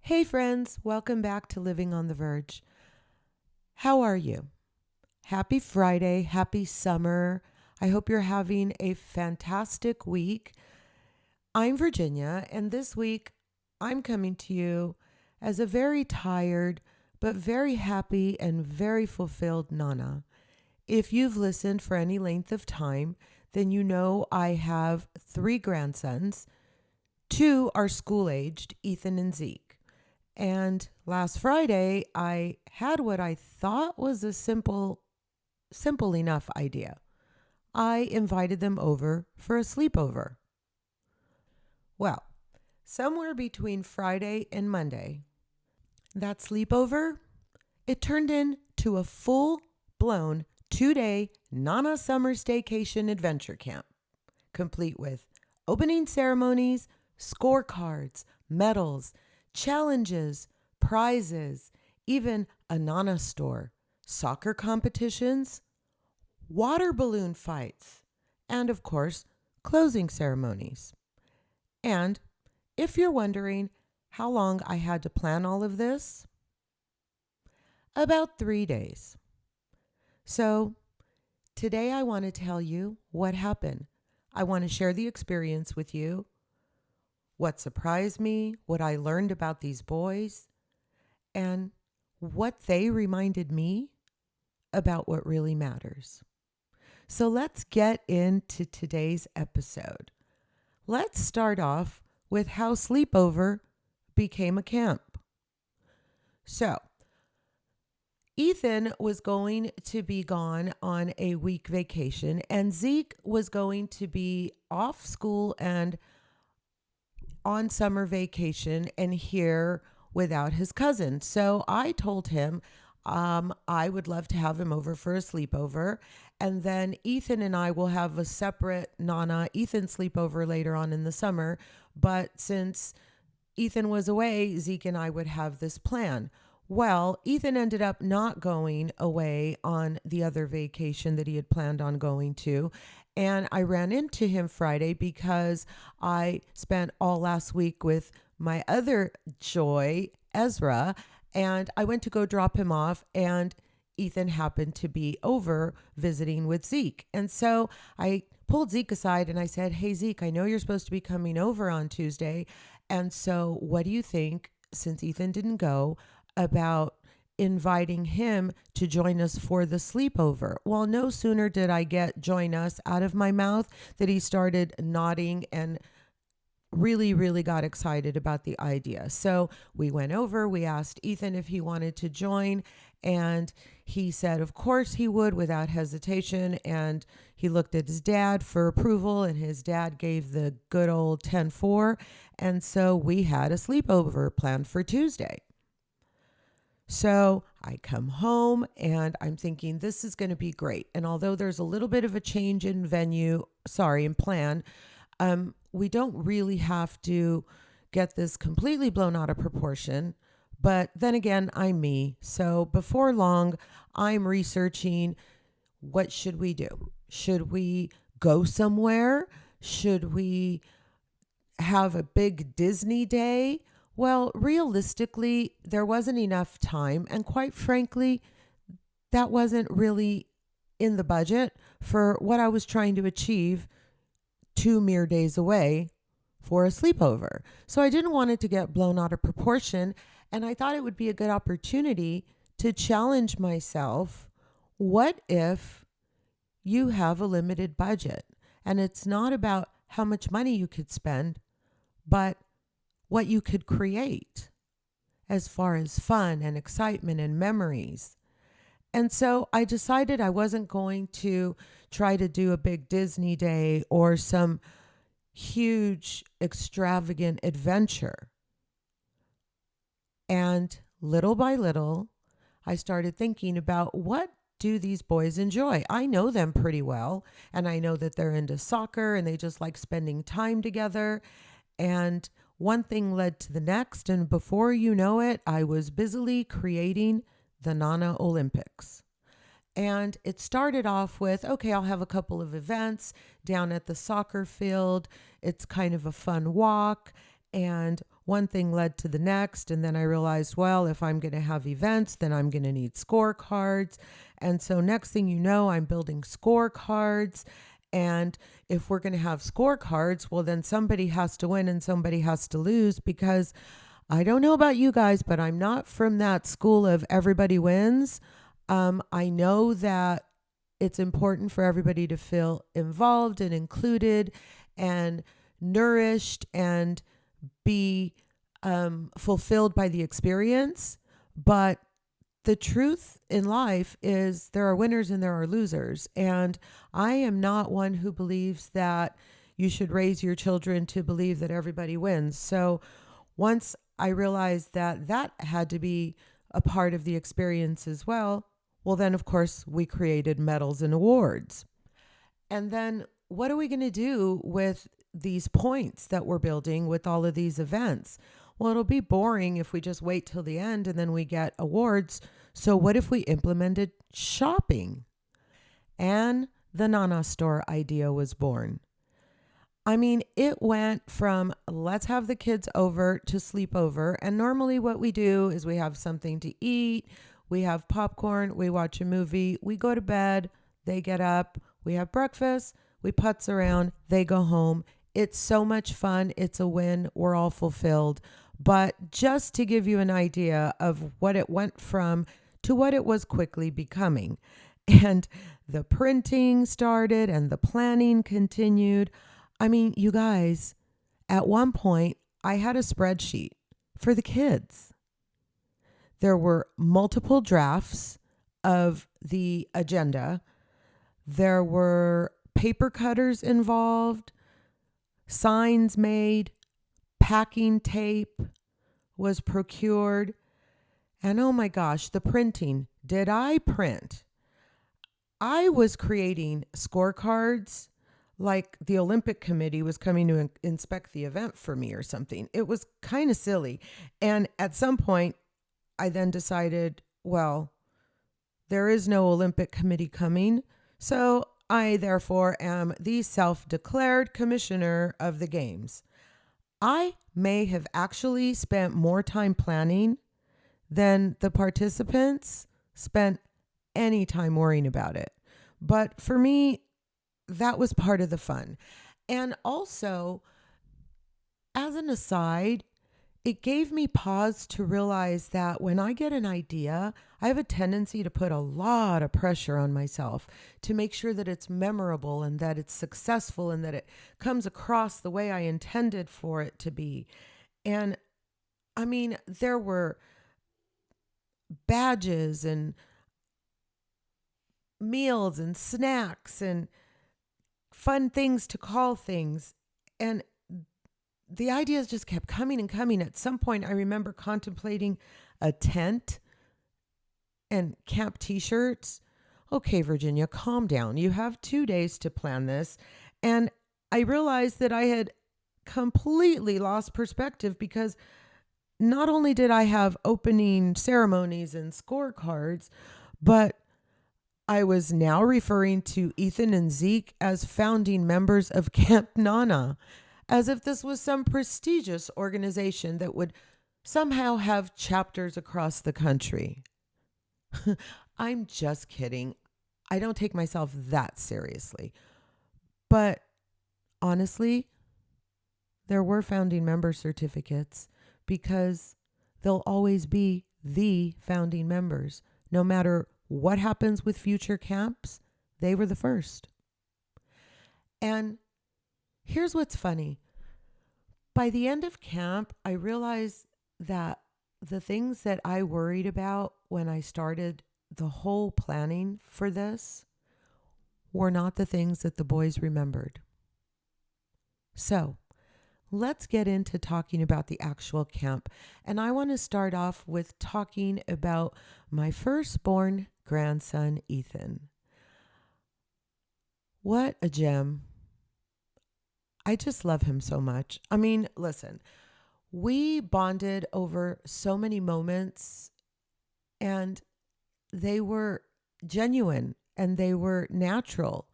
Hey friends, welcome back to Living on the Verge. How are you? Happy Friday, happy summer. I hope you're having a fantastic week. I'm Virginia, and this week I'm coming to you as a very tired, but very happy and very fulfilled Nana. If you've listened for any length of time, then you know I have three grandsons. Two are school aged, Ethan and Zeke. And last Friday, I had what I thought was a simple enough idea. I invited them over for a sleepover. Well, somewhere between Friday and Monday, that sleepover, it turned into a full-blown 2-day Nana Summer Staycation adventure camp, complete with opening ceremonies, scorecards, medals, challenges, prizes, even a Nana store, soccer competitions, water balloon fights, and of course, closing ceremonies. And if you're wondering how long I had to plan all of this, about 3 days. So today I want to tell you what happened. I want to share the experience with you, what surprised me, what I learned about these boys, and what they reminded me about what really matters. So let's get into today's episode. Let's start off with how sleepover became a camp. So, Ethan was going to be gone on a week vacation, and Zeke was going to be off school and on summer vacation and here without his cousin. So I told him I would love to have him over for a sleepover. And then Ethan and I will have a separate Nana Ethan sleepover later on in the summer. But since Ethan was away, Zeke and I would have this plan. Well, Ethan ended up not going away on the other vacation that he had planned on going to. And I ran into him Friday because I spent all last week with my other joy, Ezra, and I went to go drop him off, and Ethan happened to be over visiting with Zeke. And so I pulled Zeke aside and I said, "Hey, Zeke, I know you're supposed to be coming over on Tuesday. And so what do you think, since Ethan didn't go, about inviting him to join us for the sleepover?" Well, no sooner did I get "join us" out of my mouth that he started nodding and really got excited about the idea. So we went over, we asked Ethan if he wanted to join, and he said of course he would without hesitation, and he looked at his dad for approval, and his dad gave the good old 10-4, and so we had a sleepover planned for Tuesday. So I come home and I'm thinking this is going to be great. And although there's a little bit of a change in in plan, we don't really have to get this completely blown out of proportion. But then again, I'm me. So before long, I'm researching, what should we do? Should we go somewhere? Should we have a big Disney day? Well, realistically, there wasn't enough time. And quite frankly, that wasn't really in the budget for what I was trying to achieve 2 mere days away for a sleepover. So I didn't want it to get blown out of proportion. And I thought it would be a good opportunity to challenge myself. What if you have a limited budget? And it's not about how much money you could spend, but what you could create as far as fun and excitement and memories. And so I decided I wasn't going to try to do a big Disney day or some huge extravagant adventure. And little by little, I started thinking about, what do these boys enjoy? I know them pretty well, and I know that they're into soccer and they just like spending time together. And one thing led to the next, and before you know it, I was busily creating the Nana Olympics. And it started off with, okay, I'll have a couple of events down at the soccer field. It's kind of a fun walk. And one thing led to the next. And then I realized, well, if I'm going to have events, then I'm going to need scorecards. And so next thing you know, I'm building scorecards. And if we're going to have scorecards, well, then somebody has to win and somebody has to lose, because I don't know about you guys, but I'm not from that school of everybody wins. I know that it's important for everybody to feel involved and included and nourished and be fulfilled by the experience. But the truth in life is there are winners and there are losers. And I am not one who believes that you should raise your children to believe that everybody wins. So once I realized that that had to be a part of the experience as well, well, then, of course, we created medals and awards. And then what are we going to do with these points that we're building with all of these events? Well, it'll be boring if we just wait till the end and then we get awards. So what if we implemented shopping? And the Nana store idea was born. I mean, it went from let's have the kids over to sleepover. And normally what we do is we have something to eat, we have popcorn, we watch a movie, we go to bed, they get up, we have breakfast, we putz around, they go home. It's so much fun. It's a win. We're all fulfilled. But just to give you an idea of what it went from to what it was quickly becoming. And the printing started and the planning continued. I mean, you guys, at one point, I had a spreadsheet for the kids. There were multiple drafts of the agenda. There were paper cutters involved, signs made, packing tape was procured. And oh my gosh, the printing. Did I print? I was creating scorecards like the Olympic Committee was coming to inspect the event for me or something. It was kind of silly. And at some point, I then decided, well, there is no Olympic Committee coming. So I therefore am the self-declared commissioner of the games. I may have actually spent more time planning than the participants spent any time worrying about it. But for me, that was part of the fun. And also, as an aside, it gave me pause to realize that when I get an idea, I have a tendency to put a lot of pressure on myself to make sure that it's memorable and that it's successful and that it comes across the way I intended for it to be. And I mean, there were badges and meals and snacks and fun things to call things. And the ideas just kept coming and coming. At some point, I remember contemplating a tent and camp t-shirts. Okay, Virginia, calm down. You have 2 days to plan this. And I realized that I had completely lost perspective, because not only did I have opening ceremonies and scorecards, but I was now referring to Ethan and Zeke as founding members of Camp Nana, as if this was some prestigious organization that would somehow have chapters across the country. I'm just kidding. I don't take myself that seriously. But honestly, there were founding member certificates, because they'll always be the founding members. No matter what happens with future camps, they were the first. And here's what's funny. By the end of camp, I realized that the things that I worried about when I started the whole planning for this were not the things that the boys remembered. So let's get into talking about the actual camp. And I want to start off with talking about my firstborn grandson, Ethan. What a gem. I just love him so much. I mean, listen, we bonded over so many moments, and they were genuine and they were natural.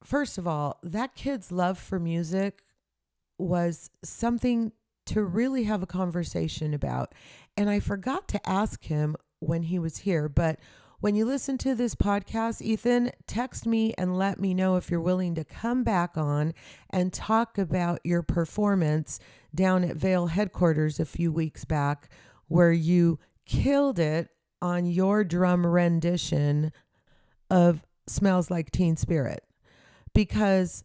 First of all, that kid's love for music was something to really have a conversation about. And I forgot to ask him when he was here, but when you listen to this podcast, Ethan, text me and let me know if you're willing to come back on and talk about your performance down at Vail headquarters a few weeks back, where you killed it on your drum rendition of Smells Like Teen Spirit, because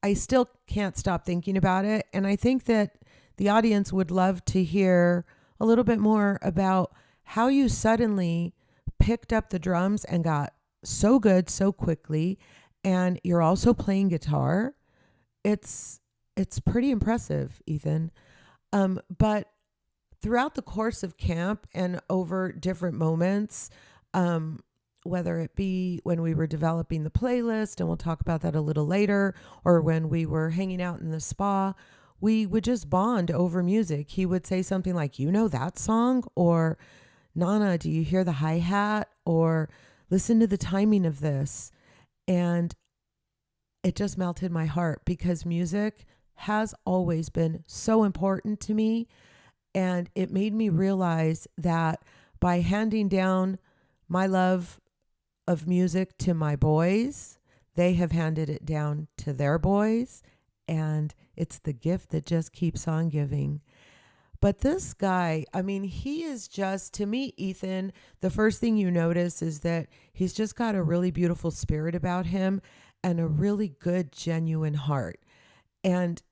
I still can't stop thinking about it. And I think that the audience would love to hear a little bit more about how you suddenly picked up the drums and got so good so quickly. And you're also playing guitar. It's pretty impressive, Ethan. But throughout the course of camp and over different moments, whether it be when we were developing the playlist, and we'll talk about that a little later, or when we were hanging out in the spa, we would just bond over music. He would say something like, you know that song? Or, Nana, do you hear the hi-hat? Or, listen to the timing of this. And it just melted my heart, because music has always been so important to me. And it made me realize that by handing down my love of music to my boys, they have handed it down to their boys. And it's the gift that just keeps on giving. But this guy, I mean, he is just, to me, Ethan, the first thing you notice is that he's just got a really beautiful spirit about him and a really good, genuine heart. And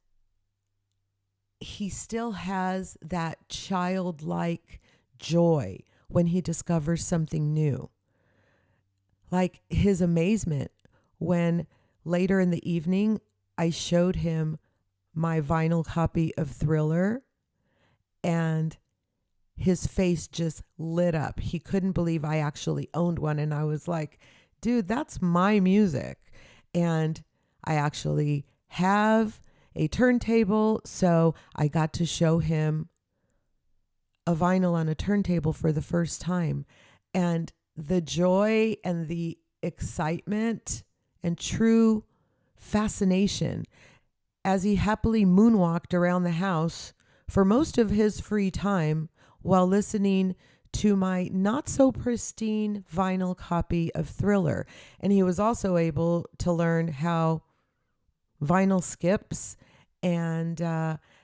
he still has that childlike joy when he discovers something new. Like his amazement when later in the evening, I showed him my vinyl copy of Thriller, and his face just lit up. He couldn't believe I actually owned one. And I was like, dude, that's my music. And I actually have a turntable. So I got to show him a vinyl on a turntable for the first time. And the joy and the excitement and true fascination as he happily moonwalked around the house for most of his free time while listening to my not so pristine vinyl copy of Thriller. And he was also able to learn how vinyl skips and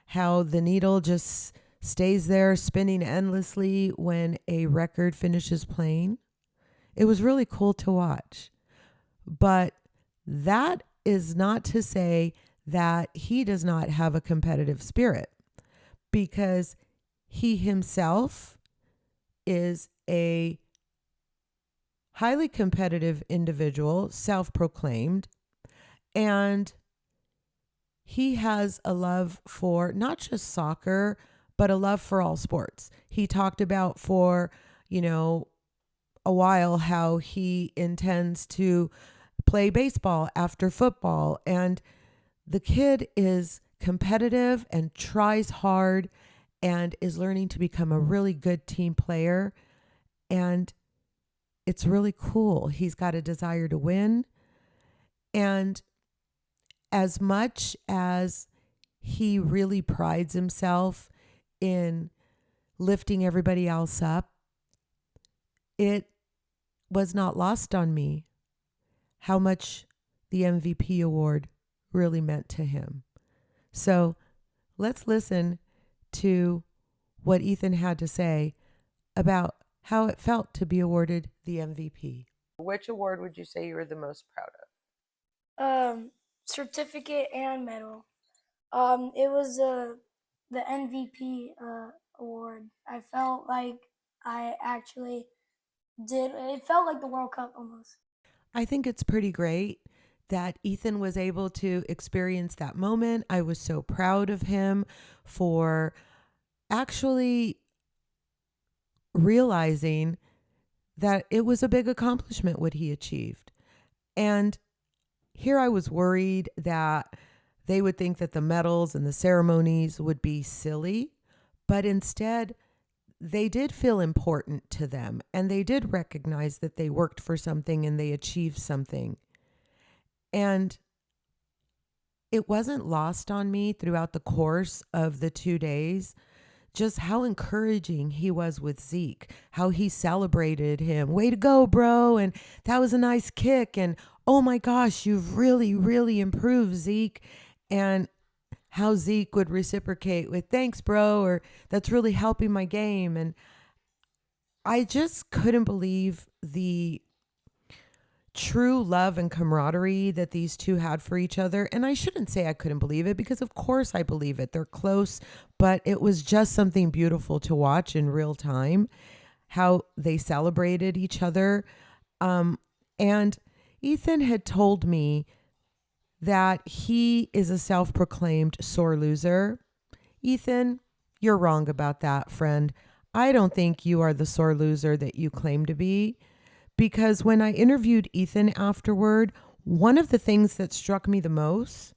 how the needle just stays there spinning endlessly when a record finishes playing. It was really cool to watch. But that is not to say that he does not have a competitive spirit, because he himself is a highly competitive individual, self-proclaimed, and he has a love for not just soccer, but a love for all sports. He talked about for, a while how he intends to play baseball after football. And the kid is competitive and tries hard and is learning to become a really good team player. And it's really cool. He's got a desire to win. And as much as he really prides himself in lifting everybody else up, it was not lost on me how much the MVP award really meant to him. So let's listen to what Ethan had to say about how it felt to be awarded the MVP. Which award would you say you were the most proud of? Certificate and medal. It was the MVP award. I felt like I actually did. It felt like the World Cup almost. I think it's pretty great that Ethan was able to experience that moment. I was so proud of him for actually realizing that it was a big accomplishment what he achieved. And here I was worried that they would think that the medals and the ceremonies would be silly, but instead they did feel important to them, and they did recognize that they worked for something and they achieved something. And it wasn't lost on me throughout the course of the 2 days just how encouraging he was with Zeke, how he celebrated him. Way to go, bro. And that was a nice kick. And oh my gosh, you've really, really improved, Zeke. And how Zeke would reciprocate with thanks, bro, or that's really helping my game. And I just couldn't believe the true love and camaraderie that these two had for each other. And I shouldn't say I couldn't believe it because, of course, I believe it. They're close, but it was just something beautiful to watch in real time how they celebrated each other. And Ethan had told me that he is a self proclaimed sore loser. Ethan, you're wrong about that, friend. I don't think you are the sore loser that you claim to be. Because when I interviewed Ethan afterward, one of the things that struck me the most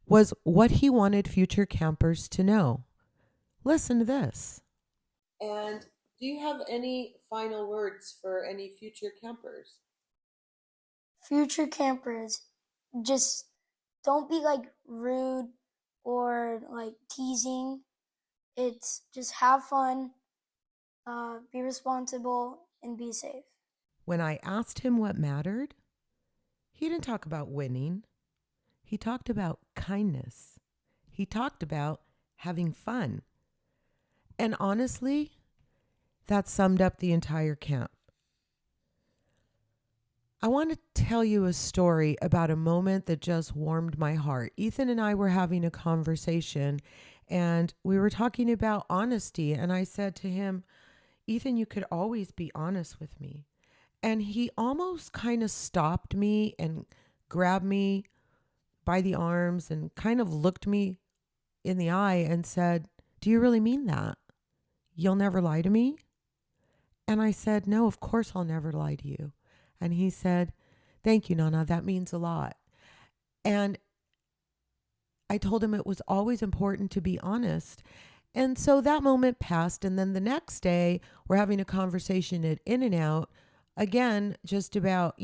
was what he wanted future campers to know. Listen to this. And do you have any final words for any future campers? Future campers, just don't be like rude or like teasing. It's just have fun, be responsible, and be safe. When I asked him what mattered, he didn't talk about winning. He talked about kindness. He talked about having fun. And honestly, that summed up the entire camp. I want to tell you a story about a moment that just warmed my heart. Ethan and I were having a conversation and we were talking about honesty. And I said to him, Ethan, you could always be honest with me. And he almost kind of stopped me and grabbed me by the arms and kind of looked me in the eye and said, do you really mean that? You'll never lie to me? And I said, no, of course I'll never lie to you. And he said, thank you, Nana. That means a lot. And I told him it was always important to be honest. And so that moment passed. And then the next day, we're having a conversation at In and Out. Again, just about,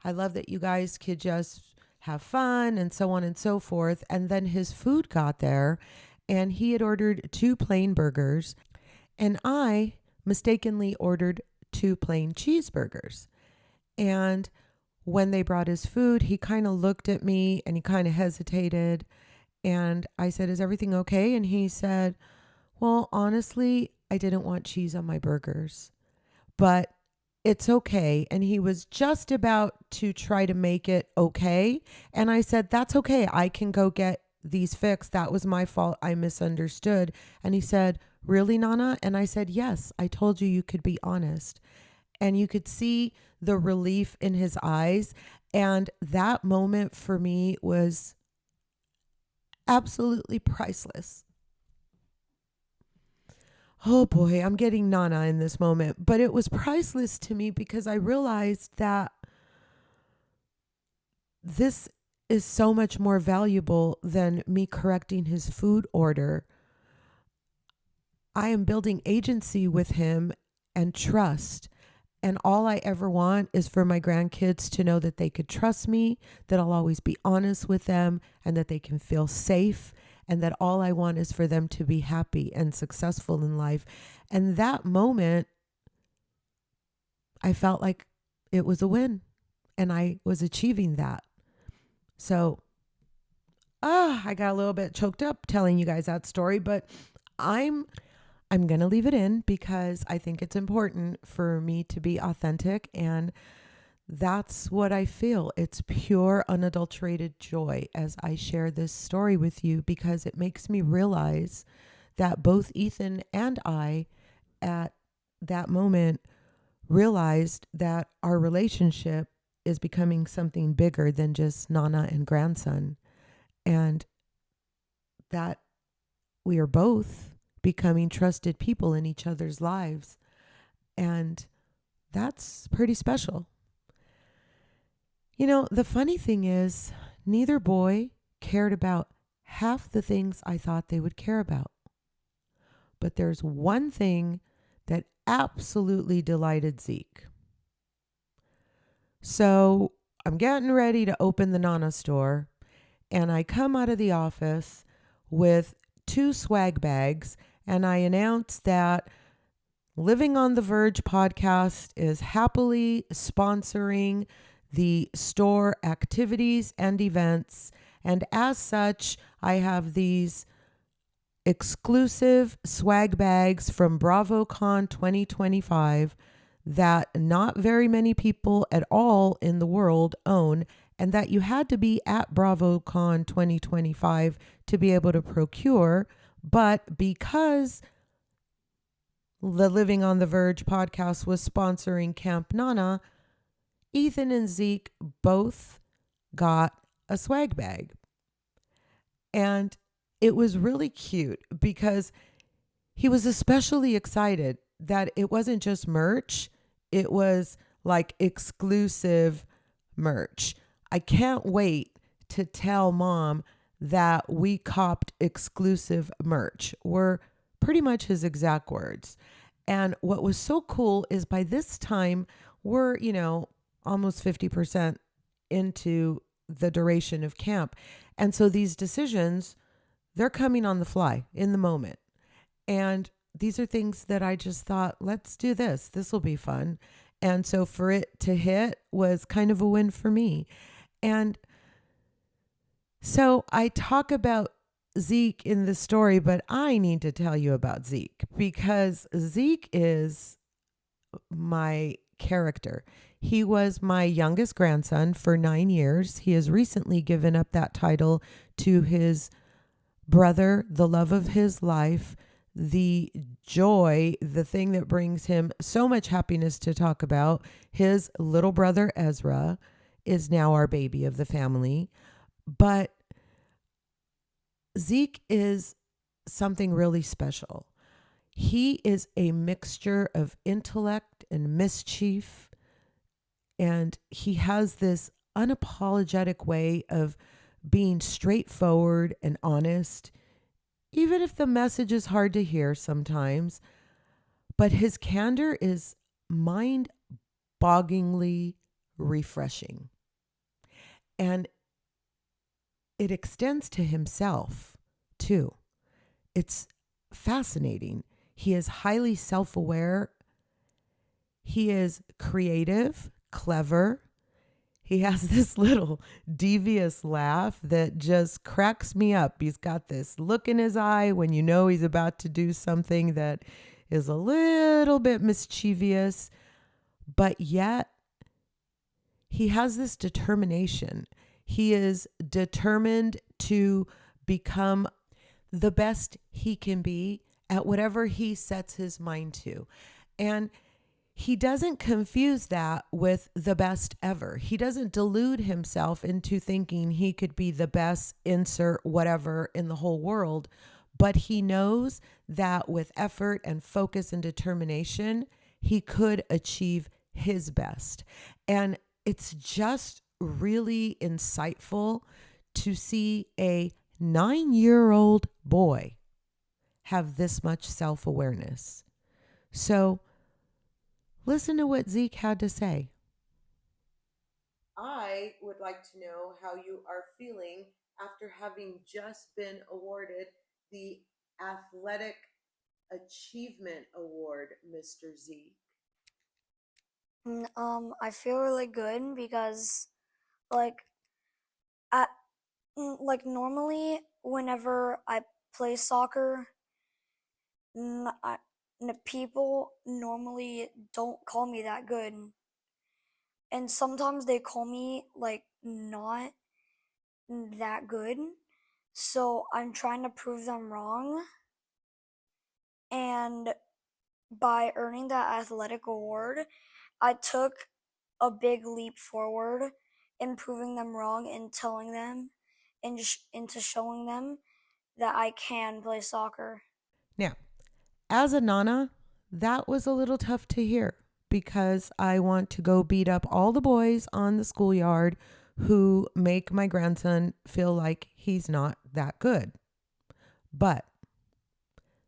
I love that you guys could just have fun and so on and so forth. And then his food got there and he had ordered 2 plain burgers. And I mistakenly ordered 2 plain cheeseburgers. And when they brought his food, he kind of looked at me and he kind of hesitated. And I said, is everything okay? And he said, well, honestly, I didn't want cheese on my burgers, but it's okay. And he was just about to try to make it okay. And I said, that's okay. I can go get these fixed. That was my fault. I misunderstood. And he said, really, Nana? And I said, yes, I told you you could be honest. And you could see the relief in his eyes. And that moment for me was absolutely priceless. Oh boy, I'm getting Nana in this moment, but it was priceless to me because I realized that this is so much more valuable than me correcting his food order. I am building agency with him and trust. And all I ever want is for my grandkids to know that they could trust me, that I'll always be honest with them, and that they can feel safe, and that all I want is for them to be happy and successful in life. And that moment, I felt like it was a win, and I was achieving that. So, I got a little bit choked up telling you guys that story, but I'm going to leave it in because I think it's important for me to be authentic, and that's what I feel. It's pure, unadulterated joy as I share this story with you because it makes me realize that both Ethan and I at that moment realized that our relationship is becoming something bigger than just Nana and grandson, and that we are both becoming trusted people in each other's lives. And that's pretty special. The funny thing is, neither boy cared about half the things I thought they would care about. But there's one thing that absolutely delighted Zeke. So I'm getting ready to open the Nana store. and I come out of the office with 2 swag bags, and I announce that Living on the Verge podcast is happily sponsoring the store activities and events. And as such, I have these exclusive swag bags from BravoCon 2025 that not very many people at all in the world own, and that you had to be at BravoCon 2025 to be able to procure. But because the Living on the Verge podcast was sponsoring Camp Nana, Ethan and Zeke both got a swag bag. And it was really cute because he was especially excited that it wasn't just merch, it was like exclusive merch. I can't wait to tell mom that we copped exclusive merch, were pretty much his exact words. And what was so cool is by this time, we're, almost 50% into the duration of camp. And so these decisions, they're coming on the fly in the moment. And these are things that I just thought, let's do this. This will be fun. And so for it to hit was kind of a win for me. And so I talk about Zeke in the story, but I need to tell you about Zeke because Zeke is my character. He was my youngest grandson for 9 years. He has recently given up that title to his brother, the love of his life, the joy, the thing that brings him so much happiness to talk about. His little brother, Ezra, is now our baby of the family. But Zeke is something really special. He is a mixture of intellect and mischief, and he has this unapologetic way of being straightforward and honest, even if the message is hard to hear sometimes. But his candor is mind-bogglingly refreshing. And it extends to himself, too. It's fascinating. He is highly self-aware. He is creative, clever. He has this little devious laugh that just cracks me up. He's got this look in his eye when you know he's about to do something that is a little bit mischievous, but yet he has this determination. He is determined to become the best he can be at whatever he sets his mind to. And he doesn't confuse that with the best ever. He doesn't delude himself into thinking he could be the best insert whatever in the whole world. But he knows that with effort and focus and determination, he could achieve his best. And it's just really insightful to see a 9-year-old boy have this much self-awareness. So listen to what Zeke had to say. I would like to know how you are feeling after having just been awarded the Athletic Achievement Award, Mr. Zeke. I feel really good because, like, I normally whenever I play soccer, people normally don't call me that good, and sometimes they call me like not that good. So I'm trying to prove them wrong, and by earning that athletic award, I took a big leap forward in proving them wrong and telling them and into showing them that I can play soccer. Now, as a Nana, that was a little tough to hear because I want to go beat up all the boys on the schoolyard who make my grandson feel like he's not that good. But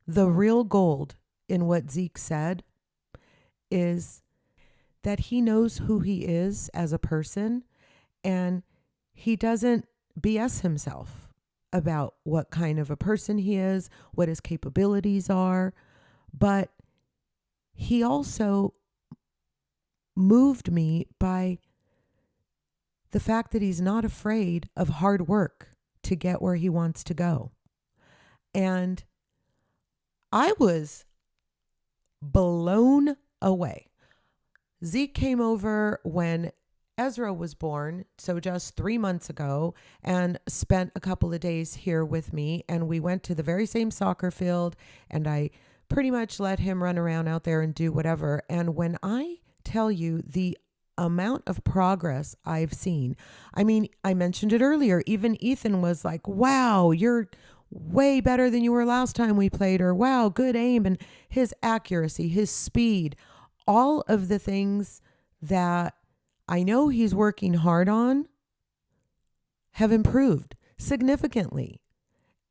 the real gold in what Zeke said is that he knows who he is as a person, and he doesn't BS himself about what kind of a person he is, what his capabilities are, but he also moved me by the fact that he's not afraid of hard work to get where he wants to go. And I was blown away. Zeke came over when Ezra was born, so just 3 months ago, and spent a couple of days here with me. And we went to the very same soccer field, and I pretty much let him run around out there and do whatever. And when I tell you the amount of progress I've seen, I mean, I mentioned it earlier, even Ethan was like, wow, you're way better than you were last time we played, or wow, good aim. And his accuracy, his speed, all of the things that I know he's working hard on have improved significantly.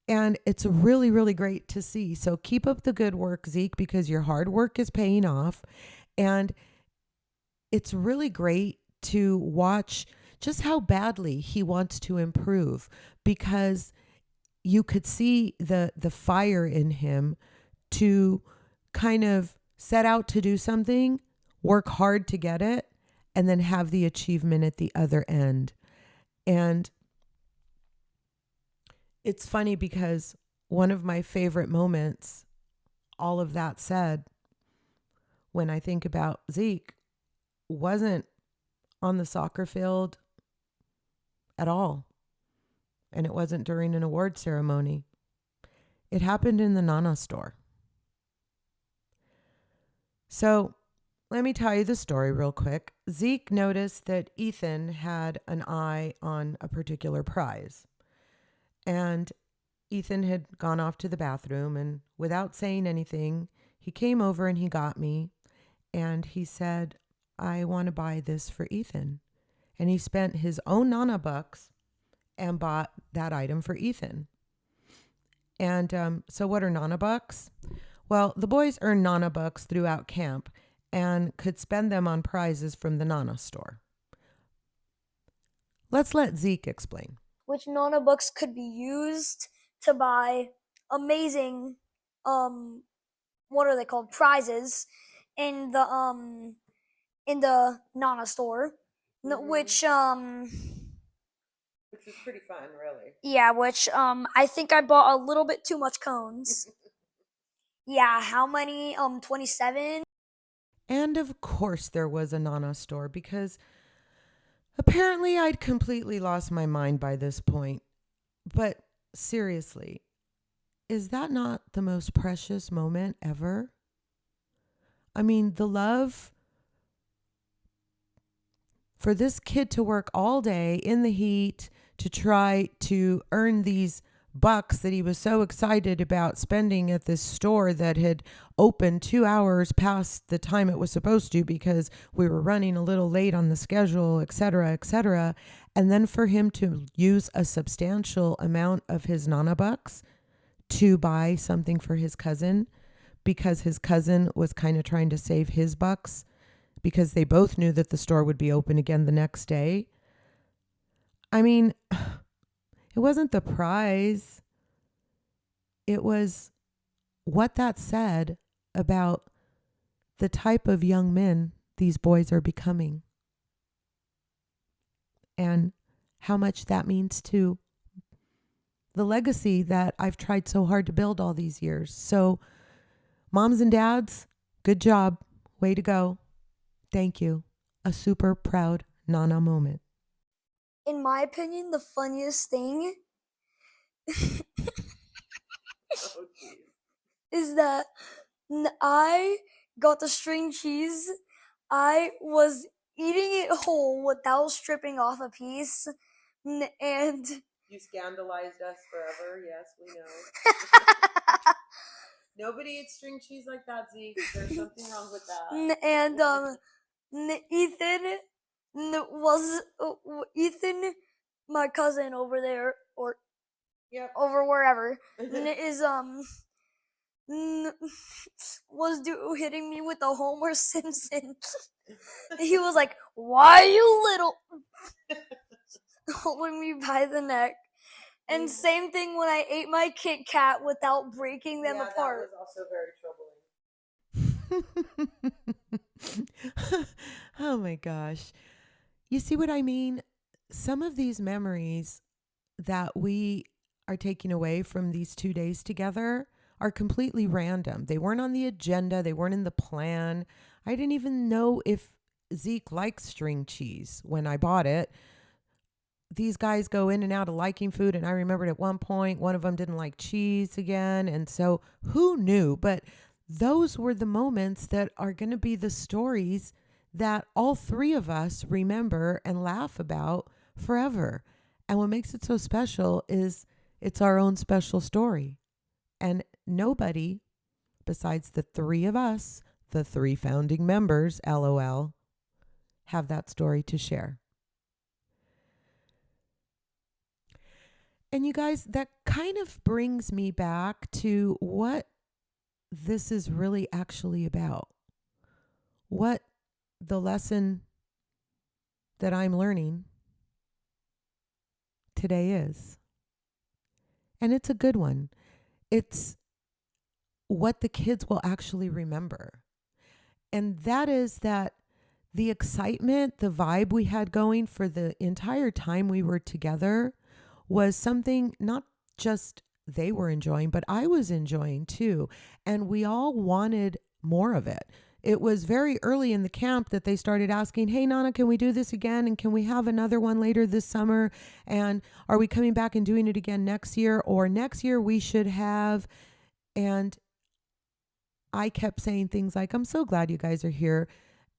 And it's really, really great to see. So keep up the good work, Zeke, because your hard work is paying off. And it's really great to watch just how badly he wants to improve, because you could see the fire in him to kind of set out to do something, work hard to get it, and then have the achievement at the other end. And it's funny because one of my favorite moments, all of that said, when I think about Zeke, wasn't on the soccer field at all. And it wasn't during an award ceremony. It happened in the Nana store. So let me tell you the story real quick. Zeke noticed that Ethan had an eye on a particular prize. And Ethan had gone off to the bathroom, and without saying anything, he came over and he got me. And he said, I want to buy this for Ethan. And he spent his own Nana bucks and bought that item for Ethan. And so what are Nana bucks? Well, the boys earned Nana bucks throughout camp and could spend them on prizes from the Nana store. Let's let Zeke explain. Which Nana bucks could be used to buy amazing, what are they called? Prizes in the Nana store, which is pretty fun, really. Yeah, which I think I bought a little bit too much cones. Yeah, how many? 27. And of course there was a Nana store, because apparently I'd completely lost my mind by this point. But seriously, is that not the most precious moment ever? I mean, the love for this kid to work all day in the heat to try to earn these bucks that he was so excited about spending at this store that had opened 2 hours past the time it was supposed to, because we were running a little late on the schedule, et cetera, et cetera. And then for him to use a substantial amount of his Nana bucks to buy something for his cousin, because his cousin was kind of trying to save his bucks, because they both knew that the store would be open again the next day. I mean, it wasn't the prize. It was what that said about the type of young men these boys are becoming, and how much that means to the legacy that I've tried so hard to build all these years. So, moms and dads, good job. Way to go. Thank you. A super proud Nana moment. In my opinion, the funniest thing is that I got the string cheese. I was eating it whole without stripping off a piece, and You scandalized us forever. Yes, we know. Nobody eats string cheese like that, Zeke. There's something wrong with that. And Ethan was Ethan, my cousin over there, or over wherever, is was hitting me with the Homer Simpson. He was like, "Why you little?" holding me by the neck. And same thing when I ate my Kit Kat without breaking them apart. That was also very troubling. Oh my gosh. You see what I mean? Some of these memories that we are taking away from these 2 days together are completely random. They weren't on the agenda, they weren't in the plan. I didn't even know if Zeke likes string cheese when I bought it. These guys go in and out of liking food. And I remembered at one point, one of them didn't like cheese again. And so who knew? But those were the moments that are going to be the stories that all three of us remember and laugh about forever. And what makes it so special is it's our own special story. And nobody besides the three of us, the three founding members, LOL, have that story to share. And you guys, that kind of brings me back to what this is really actually about. What the lesson that I'm learning today is. And it's a good one. It's what the kids will actually remember. And that is that the excitement, the vibe we had going for the entire time we were together was something not just they were enjoying, but I was enjoying too. And we all wanted more of it. It was very early in the camp that they started asking, hey, Nana, can we do this again? And can we have another one later this summer? And are we coming back and doing it again next year? Or next year we should have. And I kept saying things like, I'm so glad you guys are here.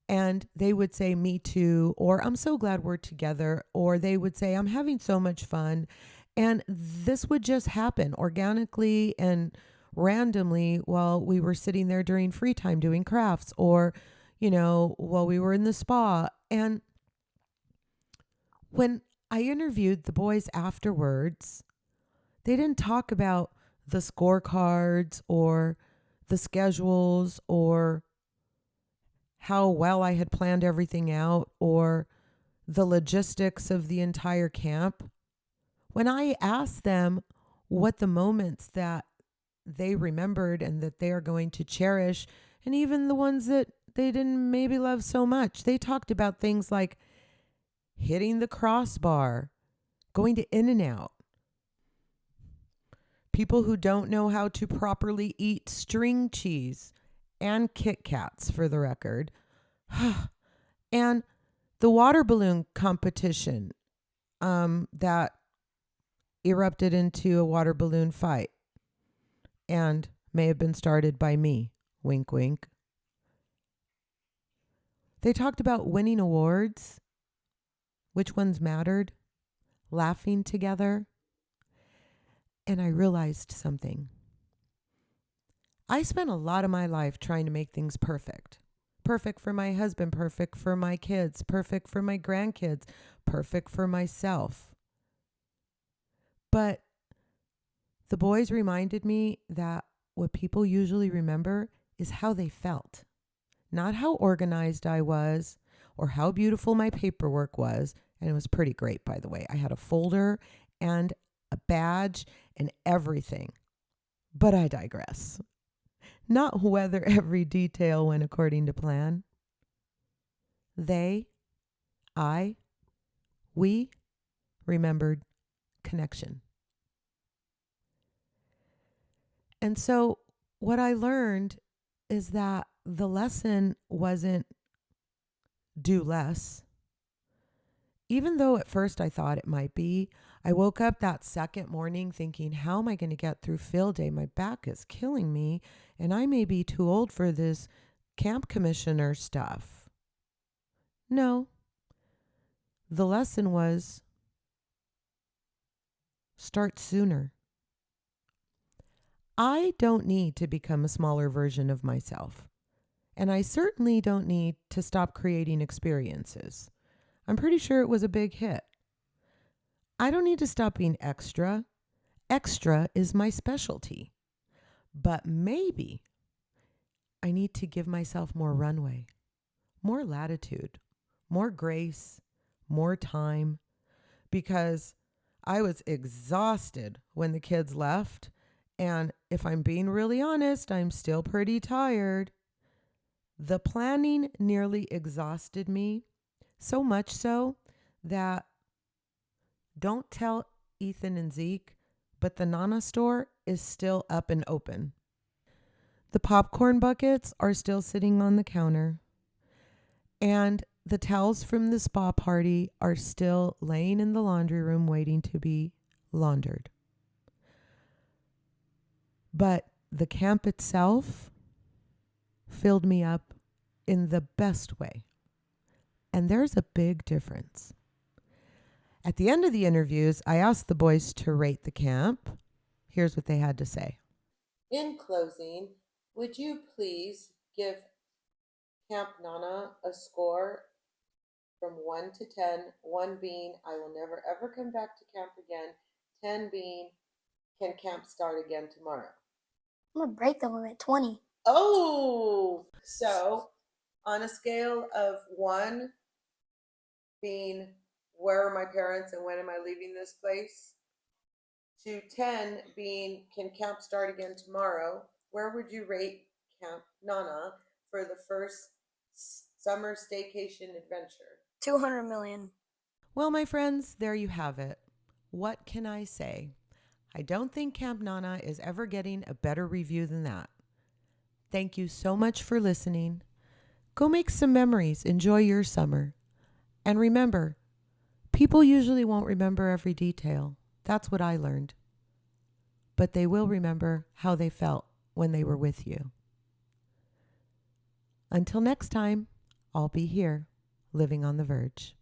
And they would say, me too, or I'm so glad we're together, or they would say, I'm having so much fun. And this would just happen organically and randomly while we were sitting there during free time doing crafts, or, while we were in the spa. And when I interviewed the boys afterwards, they didn't talk about the scorecards or the schedules or how well I had planned everything out or the logistics of the entire camp. When I asked them what the moments that they remembered and that they are going to cherish, and even the ones that they didn't maybe love so much, they talked about things like hitting the crossbar, going to In-N-Out, people who don't know how to properly eat string cheese and Kit Kats, for the record, and the water balloon competition that erupted into a water balloon fight and may have been started by me. Wink, wink. They talked about winning awards, which ones mattered, laughing together. And I realized something. I spent a lot of my life trying to make things perfect. Perfect for my husband, perfect for my kids, perfect for my grandkids, perfect for myself. But the boys reminded me that what people usually remember is how they felt, not how organized I was or how beautiful my paperwork was. And it was pretty great, by the way. I had a folder and a badge and everything. But I digress. Not whether every detail went according to plan. We remembered connection. And so what I learned is that the lesson wasn't do less. Even though at first I thought it might be, I woke up that second morning thinking, how am I going to get through field day? My back is killing me, and I may be too old for this camp commissioner stuff. No. The lesson was start sooner. I don't need to become a smaller version of myself. And I certainly don't need to stop creating experiences. I'm pretty sure it was a big hit. I don't need to stop being extra. Extra is my specialty. But maybe I need to give myself more runway, more latitude, more grace, more time, because I was exhausted when the kids left. And if I'm being really honest, I'm still pretty tired. The planning nearly exhausted me, so much so that don't tell Ethan and Zeke, but the Nana store is still up and open. The popcorn buckets are still sitting on the counter, and the towels from the spa party are still laying in the laundry room waiting to be laundered. But the camp itself filled me up in the best way. And there's a big difference. At the end of the interviews, I asked the boys to rate the camp. Here's what they had to say. In closing, would you please give Camp Nana a score from 1 to 10, 1 being I will never ever come back to camp again, 10 being can camp start again tomorrow? I'm gonna break them at 20. Oh, so on a scale of 1 being where are my parents and when am I leaving this place, to 10 being can camp start again tomorrow, where would you rate Camp Nana for the first summer staycation adventure? 200 million. Well, my friends, there you have it. What can I say? I don't think Camp Nana is ever getting a better review than that. Thank you so much for listening. Go make some memories. Enjoy your summer. And remember, people usually won't remember every detail. That's what I learned. But they will remember how they felt when they were with you. Until next time, I'll be here, living on the verge.